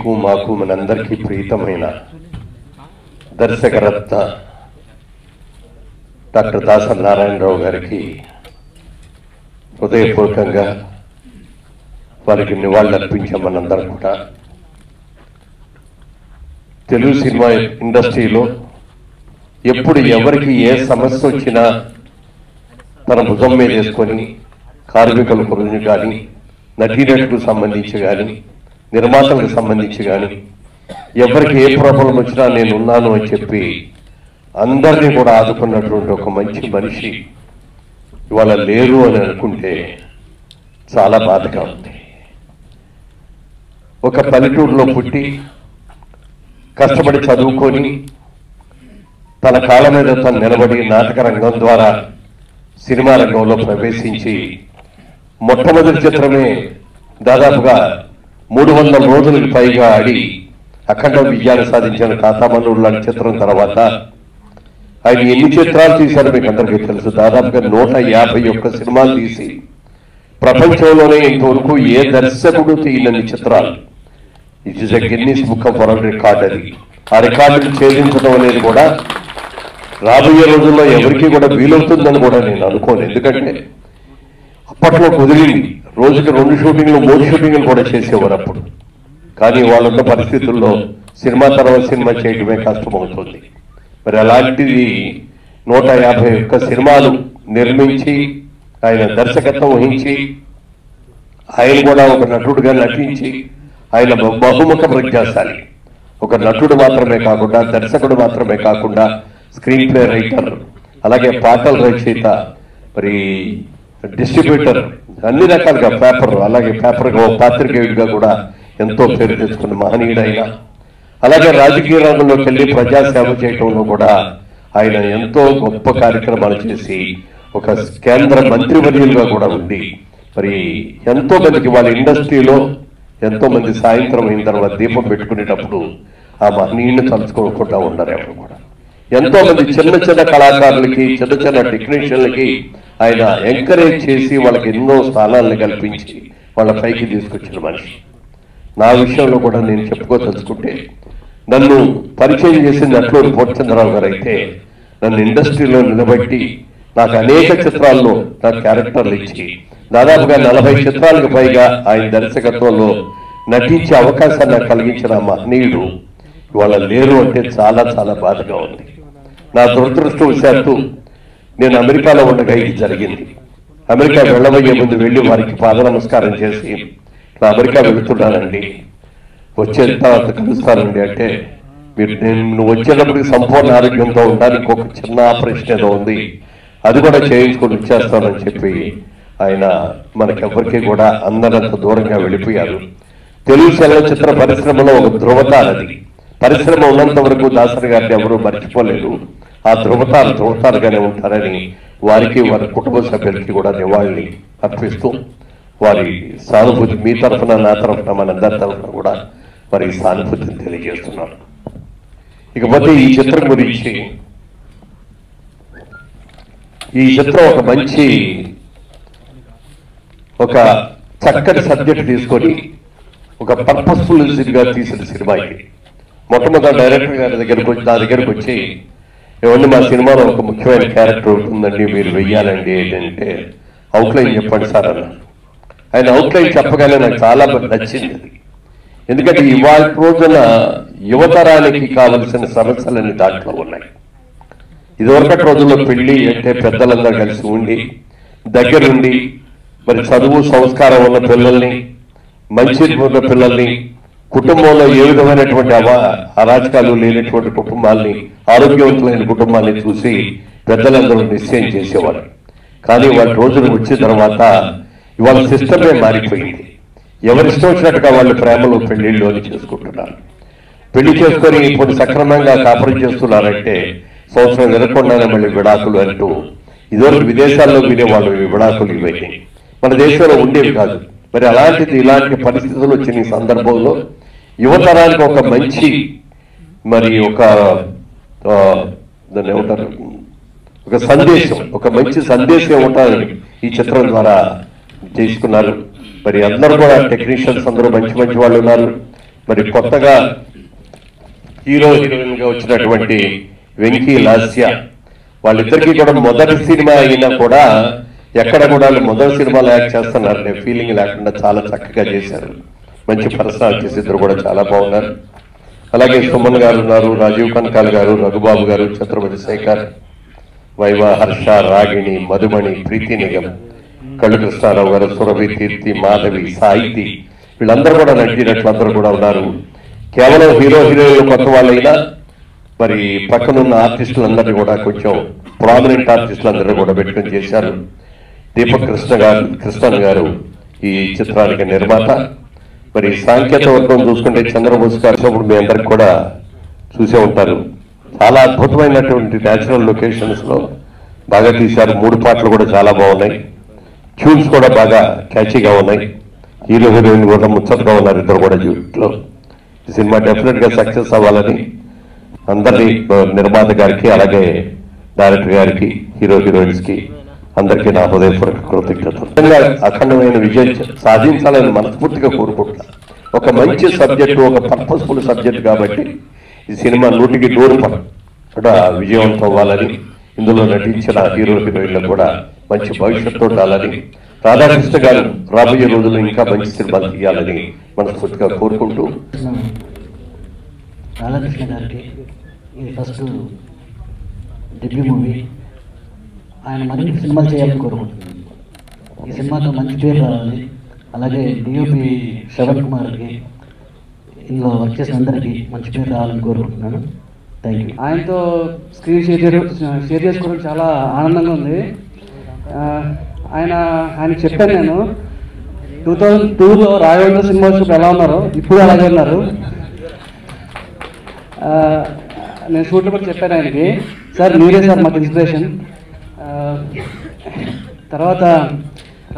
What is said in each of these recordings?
మీకు మాకు మనందరికీ ప్రీతమైన దర్శకరత్న డాక్టర్ దాసరి నారాయణరావు గారికి హృదయపూర్వకంగా వారికి నివాళులర్పించాం. మనందరం కూడా తెలుగు సినిమా ఇండస్ట్రీలో ఎప్పుడు ఎవరికి ఏ సమస్య వచ్చినా తన భుజం మీద వేసుకొని కార్మికుల గురించి కానీ, నటీనటులకు సంబంధించి కానీ, నిర్మాతలకు సంబంధించి కానీ ఎవరికి ఏ ప్రాబ్లం వచ్చినా నేను ఉన్నాను అని చెప్పి అందరినీ కూడా ఆదుకున్నటువంటి ఒక మంచి మనిషి ఇవాళ లేరు అని అనుకుంటే చాలా బాధగా ఉంది. ఒక పల్లెటూరులో పుట్టి కష్టపడి చదువుకొని తన కాళ్ళ మీద తను నిలబడి నాటక రంగం ద్వారా సినిమా రంగంలో ప్రవేశించి మొట్టమొదటి చిత్రమే దాదాపుగా 300 రోజులకు పైగా ఆడి అఖండ విజయాన్ని సాధించిన తాతామన్నుడు లాంటి చిత్రం తర్వాత ఆయన ఎన్ని చిత్రాలు తీశారో మీకు అందరికీ తెలుసు. దాదాపుగా 151 సినిమాలు తీసి ప్రపంచంలోనే ఇంతవరకు ఏ దర్శకుడు తీయనన్ని చిత్రాలు. It is a Guinness book of world record. అది ఆ రికార్డును ఛేదించడం అనేది కూడా రాబోయే రోజుల్లో ఎవరికి కూడా వీలవుతుందని కూడా నేను అనుకోను. ఎందుకంటే అప్పట్లో కుదిరింది, రోజుకి 2 షూటింగ్లు 3 షూటింగ్లు కూడా చేసేవారు అప్పుడు. కానీ వాళ్ళున్న పరిస్థితుల్లో సినిమా తర్వాత సినిమా చేయడమే కష్టమవుతుంది. మరి అలాంటిది 151 సినిమాలు నిర్మించి ఆయన దర్శకత్వం వహించి ఆయన కూడా ఒక నటుడుగా నటించి ఆయన బహుముఖ ప్రజ్ఞాశాలి. ఒక నటుడు మాత్రమే కాకుండా, దర్శకుడు మాత్రమే కాకుండా, స్క్రీన్ ప్లే రైటర్, అలాగే పాటల రచయిత, మరి డిస్ట్రిబ్యూటర్, అన్ని రకాలుగా పేపర్, అలాగే పేపర్గా పాత్రికేయుడిగా కూడా ఎంతో పేరు తెచ్చుకున్న మహనీయుడైన, అలాగే రాజకీయ రంగంలోకి వెళ్ళి ప్రజాసేవ చేయడంలో కూడా ఆయన ఎంతో గొప్ప కార్యక్రమాలు చేసి ఒక కేంద్ర మంత్రివర్యులుగా కూడా ఉండి మరి ఎంతో మందికి వాళ్ళ ఇండస్ట్రీలో ఎంతో మంది సాయంత్రం అయిన తర్వాత దీపం పెట్టుకునేటప్పుడు ఆ మహనీయుని తలుచుకోకుండా ఉండరు ఎవరు కూడా. ఎంతో మంది చిన్న చిన్న కళాకారులకి, చిన్న చిన్న టెక్నీషియన్లకి ఆయన ఎంకరేజ్ చేసి వాళ్ళకి ఎన్నో స్థానాలను కల్పించి వాళ్ళ పైకి తీసుకొచ్చిన మనిషి. నా విషయంలో కూడా నేను చెప్పుకోదలుచుకుంటే, నన్ను పరిచయం చేసిన నటుడు పోర్చంద్రరావు గారు అయితే నన్ను ఇండస్ట్రీలో నిలబెట్టి నాకు అనేక చిత్రాల్లో నాకు క్యారెక్టర్లు ఇచ్చి దాదాపుగా 40 చిత్రాలకు పైగా ఆయన దర్శకత్వంలో నటించే అవకాశాన్ని నాకు కలిగించిన మహనీయుడు ఇవాళ లేరు అంటే చాలా చాలా బాధగా ఉంది. నా దురదృష్టవశాత్తు నేను అమెరికాలో ఉండగా ఇది జరిగింది. అమెరికా వెళ్ళబోయే ముందు వెళ్ళి వారికి పాద నమస్కారం చేసి అమెరికా వెళుతున్నానండి, వచ్చే తర్వాత కలుస్తానండి అంటే, నేను వచ్చేటప్పటికి సంపూర్ణ ఆరోగ్యంతో ఉండాలి, ఇంకొక చిన్న ఆపరేషన్ ఏదో ఉంది, అది కూడా చేయించుకొని వచ్చేస్తానని చెప్పి ఆయన మనకెవ్వరికీ కూడా అందరంత దూరంగా వెళ్ళిపోయారు. తెలుగు చలనచిత్ర పరిశ్రమలో ఒక ధృవతారది. పరిశ్రమ ఉన్నంత వరకు దాసరి గారిని ఎవరూ మర్చిపోలేరు. ఆ ధృవతారుగానే ఉంటారని వారికి, వారి కుటుంబ సభ్యులకి కూడా నివాళులు అర్పిస్తూ వారి సానుభూతి మీ తరఫున, నా తరఫున, మనందరి తరఫున కూడా వారి సానుభూతిని తెలియజేస్తున్నాను. ఇకపోతే ఈ చిత్రం గురించి, ఈ చిత్రం ఒక మంచి, ఒక చక్కటి సబ్జెక్ట్ తీసుకొని ఒక పర్పస్ఫుల్ గా తీసిన సినిమా ఇది. మొట్టమొదటి డైరెక్టర్ గారి నా దగ్గరకు వచ్చి, ఏమండి మా సినిమాలో ఒక ముఖ్యమైన క్యారెక్టర్ ఉంటుందండి, మీరు వెయ్యాలండి ఏంటంటే అవుట్లైన్ చెప్పండి సార్ అన్నాను. ఆయన అవుట్లైన్ చెప్పగానే నాకు చాలా నచ్చింది. ఎందుకంటే ఇవాళ రోజున యువతరానికి కావలసిన సమస్యలన్నీ దాంట్లో ఉన్నాయి. ఇదివరకటి రోజుల్లో పెళ్లి అంటే పెద్దలందరూ కలిసి ఉండి దగ్గరుండి మరి చదువు సంస్కారం ఉన్న పిల్లల్ని, మంచి ఉన్న పిల్లల్ని, కుటుంబంలో ఏ విధమైనటువంటి అరాచకాలు లేనటువంటి కుటుంబాల్ని, ఆరోగ్యవంతులైన కుటుంబాన్ని చూసి పెద్దలందరూ నిశ్చయం చేసేవారు. కానీ వాళ్ళ రోజులు వచ్చిన తర్వాత ఇవాళ సిస్టమే మారిపోయింది. ఎవరిష్టం వచ్చినట్టుగా వాళ్ళు ప్రేమలు పెళ్లిళ్ళు అని చేసుకుంటున్నారు. పెళ్లి చేసుకొని ఇప్పుడు సక్రమంగా కాపురం చేస్తున్నారంటే సంవత్సరం వినకుండానే మళ్ళీ విడాకులు అంటూ, ఇదివరకు విదేశాల్లో వినేవాళ్ళు ఈ విడాకులు ఇవన్నీ మన దేశంలో ఉండేవి కాదు. మరి అలాంటిది ఇలాంటి పరిస్థితులు వచ్చిన ఈ సందర్భంలో యువతరానికి ఒక మంచి, మరి ఒక దాన్ని ఏమంటారు, ఒక సందేశం, ఒక మంచి సందేశం ఉంటారని ఈ చిత్రం ద్వారా తీసుకున్నారు. మరి అందరూ కూడా టెక్నీషియన్స్ అందరూ మంచి మంచి వాళ్ళు ఉన్నారు. మరి కొత్తగా హీరో హీరోయిన్ గా వచ్చినటువంటి వెంకీ లాస్య వాళ్ళిద్దరికీ కూడా మొదటి సినిమా అయినా కూడా ఎక్కడ కూడా మొదటి సినిమాలో యాక్ట్ చేస్తున్నారనే ఫీలింగ్ లేకుండా చాలా చక్కగా చేశారు. మంచి పర్సనాలిటీస్ ఇద్దరు కూడా చాలా బాగున్నారు. అలాగే సుమన్ గారు ఉన్నారు, రాజీవ్ కనకాల్ గారు, రఘుబాబు గారు, ఛత్రపతి శేఖర్, వైవ, హర్ష, రాగిణి, మధుమణి, ప్రీతి నిగం, కళ్ళు కృష్ణారావు గారు, సురభి, కీర్తి, మాధవి, సాహితి వీళ్ళందరూ కూడా నటినట్లందరూ కూడా ఉన్నారు. కేవలం హీరో హీరోయిన్లు కొత్త వాళ్ళైనా మరి పక్కనున్న ఆర్టిస్టులందరినీ కూడా కొంచెం ప్రామినెంట్ ఆర్టిస్టులందరూ కూడా పెట్టుకుని చేశారు. దీపక్ కృష్ణన్ గారు ఈ చిత్రానికి నిర్మాత. మరి సాంకేతిక వర్గం చూసుకుంటే చంద్రబోస్ గారు మీ అందరికి కూడా చూసే ఉంటారు. చాలా అద్భుతమైనటువంటి న్యాచురల్ లొకేషన్స్ లో బాగా తీశారు. 3 పాటలు కూడా చాలా బాగున్నాయి. ట్యూన్స్ కూడా బాగా క్యాచీగా ఉన్నాయి. హీరో హీరోయిన్ కూడా ముచ్చటగా ఉన్నారు ఇద్దరు కూడా జీవితంలో. ఈ సినిమా డెఫినెట్ గా సక్సెస్ అవ్వాలని అందరి నిర్మాత గారికి, అలాగే డైరెక్టర్ గారికి, హీరో హీరోయిన్స్ కి అందరికీ నా హృదయపూర్వక కృతజ్ఞతలు. అఖండమైన విజయం సాధించాలని మనస్ఫూర్తిగా కోరుకుంటున్నాను. ఒక మంచి సబ్జెక్టు, ఒక పర్పస్ఫుల్ సబ్జెక్ట్ కాబట్టి ఈ సినిమా 100కి 100 కూడా విజయవంతం అవ్వాలని, ఇందులో నటించిన హీరో హీరోయిన్లకు కూడా మంచి భవిష్యత్తు ఉండాలని, రాధాకృష్ణ గారు రాబోయే రోజుల్లో ఇంకా మంచి సినిమాలు తీయాలని మనస్ఫూర్తిగా కోరుకుంటూ, రాధాకృష్ణ గారికి ఇది ఫస్ట్ డెబ్యూ మూవీ. ఆయన మరిన్ని సినిమాలు చేయాలని కోరుకుంటున్నాను. ఈ సినిమాతో మంచి పేరు రావాలి. అలాగే డిఓపి శ్రవణ్ కుమార్కి, ఇందులో వర్క్ చేసిన అందరికీ మంచి పేరు రావాలని కోరుకుంటున్నాను. Thank you. ఆయనతో స్క్రీన్ షేర్ చేసుకోవడం చాలా ఆనందంగా ఉంది. ఆయన చెప్పాను నేను 2002లో రాఘవేంద్ర సినిమా వచ్చినప్పుడు ఎలా ఉన్నారో ఇప్పుడు అలాగే ఉన్నారు. నేను షూట్లో కూడా చెప్పాను ఆయనకి, సార్ మీరే సార్ మాకు ఇన్స్పిరేషన్. తర్వాత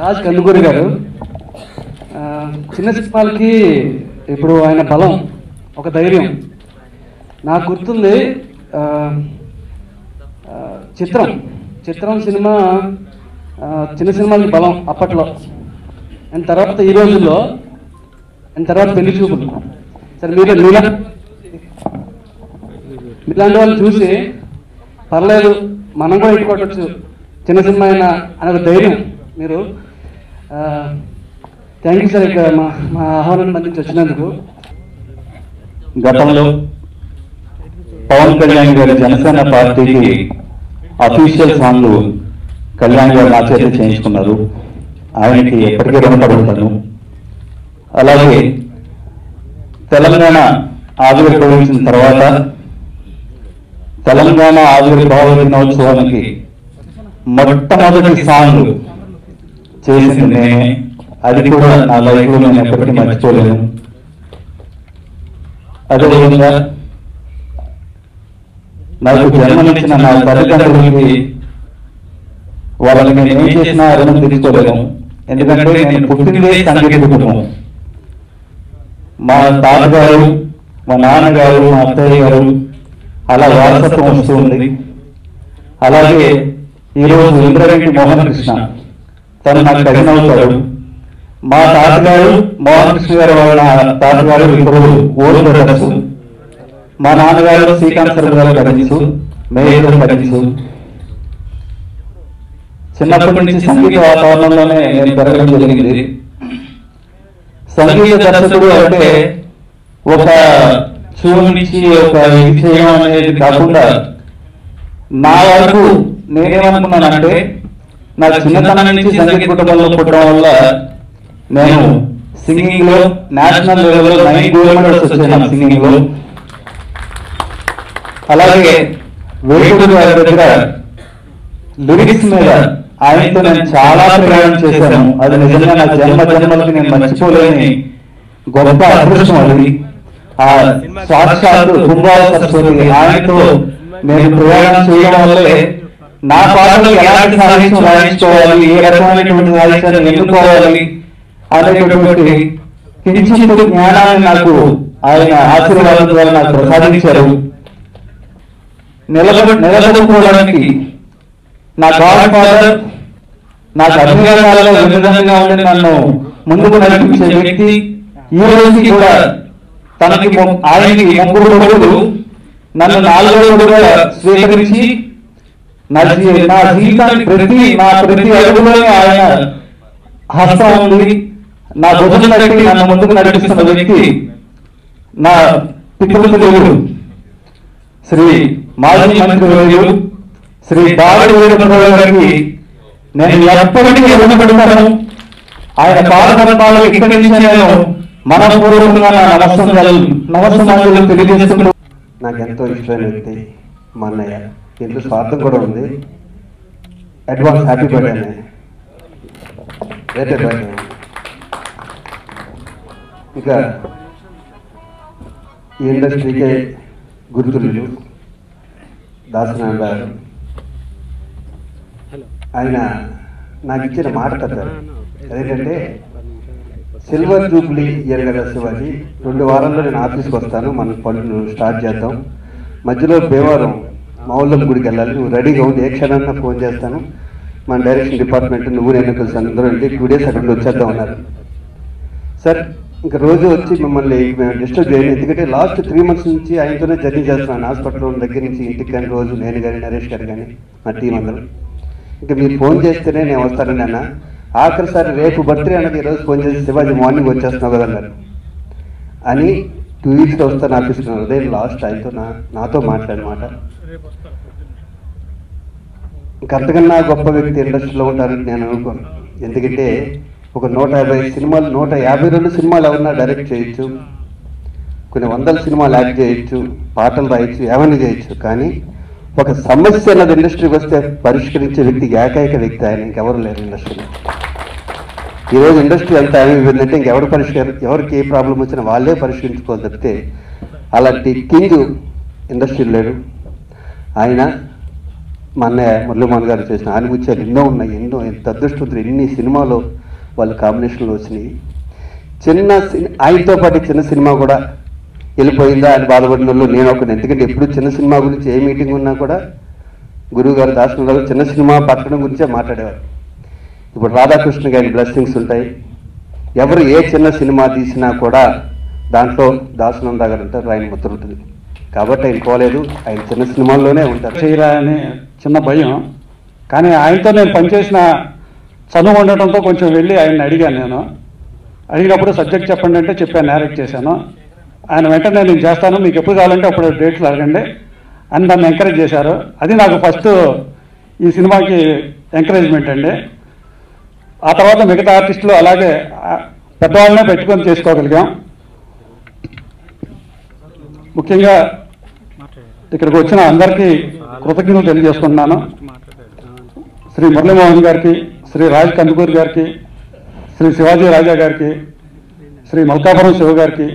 రాజ్ కందుకూరి గారు చిన్న సినిమాలకి ఇప్పుడు ఆయన బలం, ఒక ధైర్యం. నాకు గుర్తుంది చిత్రం సినిమా చిన్న సినిమాలకి బలం అప్పట్లో. అండ్ తర్వాత ఈ రోజుల్లో, అండ్ తర్వాత పెళ్లి చూపులు. సరే మీలాంటి వాళ్ళు చూసి పర్లేదు మనం కూడా ఇంటి కొట్టచ్చు చిన్న సినిమా అయినా అనే ఒక ధైర్యం మీరు. థ్యాంక్ యూ సార్ ఇక్కడ మా ఆహ్వానాన్ని అందించి వచ్చినందుకు. గతంలో పవన్ కళ్యాణ్ గారి జనసేన పార్టీకి అఫీషియల్ సాంగ్ కళ్యాణ్ గారు నా చేత చేయించుకున్నారు. ఆయనకి ఎప్పటికీ రుణపడి ఉంటాను. అలాగే తెలంగాణ ఆవిర్భవించిన తర్వాత తెలంగాణ ఆవిర్భావ దినోత్సవానికి మొట్టమొదటి సాంగ్ చేసింది నేనే. అది కూడా నా లైఫ్లో నేను ఎప్పటికీ మర్చిపోలేను. అదేవిధంగా నాకు జన్మనిచ్చిన నా తల్లిదండ్రులకి వాళ్ళని నేను ఏం చేసినా రుణం తీసుకోలేను. ఎందుకంటే నేను పుట్టినదే సంగీత కుటుంబం. మా తాతగారు, మా నాన్నగారు, మా అత్తయ్య గారు అలా వారసత్వం వస్తూ ఉంది. అలాగే ఈరోజు ఇంద్రగంటి మోహన్ కృష్ణ, తను నాకు కజిన్ అవుతాడు. మా తాతగారు మోహన్ కృష్ణ గారు వాళ్ళ తాతగారు ఇద్దరు ఓల్డ్ బ్రదర్స్. మా నాన్నగారు శ్రీకాంత్ శర్మ గారు కజిన్స్, మేయర్ కజిన్స్. చిన్నప్పటి నుంచి సంగీత వాతావరణంలోనే నేను పెరగడం జరిగింది. సంగీత దర్శకుడు అంటే ఒక చూపించి ఒక ఇది చేయడం అనేది కాకుండా, నా వరకు నేనేమనుకున్నానంటే, నా చిన్నతనం నుంచి సంగీత కుటుంబంలో పుట్టడం వల్ల నేను సింగింగ్ లో నేషనల్ లెవెల్లో 9 గోల్డ్ మెడల్స్ వచ్చాయి నాకు సింగింగ్ లో. అలాగే వేటూరు గారి దగ్గర లిరిక్స్ మీద ఆయనతో నేను చాలా ప్రయాణం చేశాను. అది నిజంగా నా జన్మలకి నేను మర్చిపోలేని గొప్ప అదృష్టం. అది ఆ సాక్షాత్ కుంభాల సరస్వతి ఆయనతో నేను ప్రయాణం చేయడం వల్లే నా పాటలు ఎలాంటి సాహిత్యం రాయించుకోవాలి, ఏ రకమైనటువంటి సాహిత్యాన్ని ఎన్నుకోవాలి అనేటటువంటి కించిత్ జ్ఞానాన్ని నాకు ఆయన ఆశీర్వాదం ద్వారా నాకు ప్రసాదించారు. నిలబడుకోవడానికి నా గాడ్ ఫాదర్, నాకు అన్ని రకాలుగా విధంగా ఉండి నన్ను ముందుకు నడిపించే వ్యక్తి ఈ రోజుకి కూడా ఆయనకి 3 కొడుకులు, నన్ను 4వ కొడుకుగా స్వీకరించి నా జీవితాన్ని ప్రతి అడుగులోనే ఆయన హస్తం ఉంది. నా భుజం తట్టి నన్ను ముందుకు నడిపిస్తున్న వ్యక్తి నా పితృదేవుడు శ్రీ మాజీ మంత్రివర్యులు శ్రీ బాలడి వీరభద్రరావు గారికి నేను ఎప్పటికీ రుణపడతాను. ఆయన పాదపద్మాలకు ఇక్కడి నుంచి నేను మనపూర్వకంగా నా నమస్సమాజాలు తెలియజేస్తున్నాను. నాకు ఎంతో ఇష్టమైన వ్యక్తి మా అన్నయ్య. ఇంట్లో స్వార్థం కూడా ఉంది. అడ్వాన్స్ హ్యాపీ బర్త్డే అన్నయ్య. రేటే బర్త్డే. ఇక ఈ ఇండస్ట్రీకే గుర్తులు దాసనారాయణ గారు. ఆయన నాకు ఇచ్చిన మాట తప్పారు. అదేంటంటే సిల్వర్ జూబ్లీ ఇయర్ కదా శివాజీ, 2 వారాల్లో నేను ఆఫీస్కి వస్తాను, మనం పనులు స్టార్ట్ చేద్దాం. మధ్యలో భీమవరం మౌళ్ళం గుడికి వెళ్ళాలి, నువ్వు రెడీగా ఉంది, ఏ క్షణాన్న ఫోన్ చేస్తాను, మన డైరెక్షన్ డిపార్ట్మెంట్ నువ్వు నేను కలిసి అందరూ వెళ్ళి 2 డేస్ అక్కడ వచ్చేద్దాం అన్నారు. సార్ ఇంకా రోజు వచ్చి మిమ్మల్ని మేము డిస్టర్బ్ చేయండి, ఎందుకంటే లాస్ట్ 3 months నుంచి ఆయనతోనే జర్నీ చేస్తున్నాను. హాస్పిటల్లో దగ్గర నుంచి ఇంటికి కానీ రోజు నేను కానీ నరేష్ గారు కానీ మా టీం అందరూ. ఇంకా మీరు ఫోన్ చేస్తేనే నేను వస్తానని అన్న. ఆఖరిసారి రేపు బర్త్డే అన్నది ఈరోజు ఫోన్ చేసి శివాజీ మార్నింగ్ వచ్చేస్తున్నావు కదా అన్నారు. అని 2 weeksలో వస్తాను ఆఫీస్కున్నారు. అదే లాస్ట్ ఆయనతో నాతో మాట్లాడమాట. ఇంకంతకన్నా గొప్ప వ్యక్తి ఇండస్ట్రీలో ఉంటారని నేను అనుకోను. ఎందుకంటే ఒక 150 సినిమాలు 152 సినిమాలు ఎవరన్నా డైరెక్ట్ చేయొచ్చు, కొన్ని 100 సినిమాలు యాక్ట్ చేయొచ్చు, పాటలు రాయొచ్చు, ఏమైనా చేయొచ్చు. కానీ ఒక సమస్య అన్నది ఇండస్ట్రీకి వస్తే పరిష్కరించే వ్యక్తి ఏకైక వ్యక్తి ఆయన, ఇంకెవరు లేరు ఇండస్ట్రీలో. ఈరోజు ఇండస్ట్రీ అంతా ఏమైపోయిందంటే ఎవరికి ఏ ప్రాబ్లం వచ్చినా వాళ్ళే పరిష్కరించుకోవాలి తప్పితే అలాంటి కింగ్ ఇండస్ట్రీలో లేడు. ఆయన మా అన్నయ్య మురళీమోహన్ గారు చేసిన ఆనిముత్యాలు ఎన్నో ఉన్నాయి. ఎంత అదృష్టవంతులు, ఎన్ని సినిమాలో వాళ్ళ కాంబినేషన్లో వచ్చినాయి. ఆయనతో పాటు చిన్న సినిమా కూడా వెళ్ళిపోయిందా అని బాధపడిన వాళ్ళు నేను ఒకటి. ఎందుకంటే ఎప్పుడు చిన్న సినిమా గురించి ఏ మీటింగ్ ఉన్నా కూడా గురువు గారు దాసనారాయణ గారు చిన్న సినిమా పట్టడం గురించే మాట్లాడేవారు. ఇప్పుడు రాధాకృష్ణ గారి బ్లెస్సింగ్స్ ఉంటాయి. ఎవరు ఏ చిన్న సినిమా తీసినా కూడా దాంట్లో దాసనారాయణ గారు ఉంటారు, ఆయన ముద్ర ఉంటుంది. కాబట్టి ఆయన పోలేదు, ఆయన చిన్న సినిమాల్లోనే ఉంటారు. చేయరా అని చిన్న భయం. కానీ ఆయనతో నేను పనిచేసిన చదువు ఉండటంతో కొంచెం వెళ్ళి ఆయన్ని అడిగాను. నేను అడిగినప్పుడు సబ్జెక్ట్ చెప్పండి అంటే చెప్పాను, నేరేట్ చేశాను. ఆయన వెంటనే నేను చేస్తాను, మీకు ఎప్పుడు కావాలంటే అప్పుడు డేట్లు అడగండి అని నన్ను ఎంకరేజ్ చేశారు. అది నాకు ఫస్ట్ ఈ సినిమాకి ఎంకరేజ్మెంట్ అండి. ఆ తర్వాత మిగతా ఆర్టిస్టులు అలాగే పెద్దవాళ్ళనే పెట్టుకొని చేసుకోగలిగాం. ముఖ్యంగా ఇక్కడికి వచ్చిన అందరికీ కృతజ్ఞతలు తెలియజేసుకుంటున్నాను. శ్రీ మురళీమోహన్ గారికి, శ్రీ రాజ్ కందుకూరి గారికి, శ్రీ శివాజీ రాజా గారికి, శ్రీ మల్కాపురం శివ గారికి,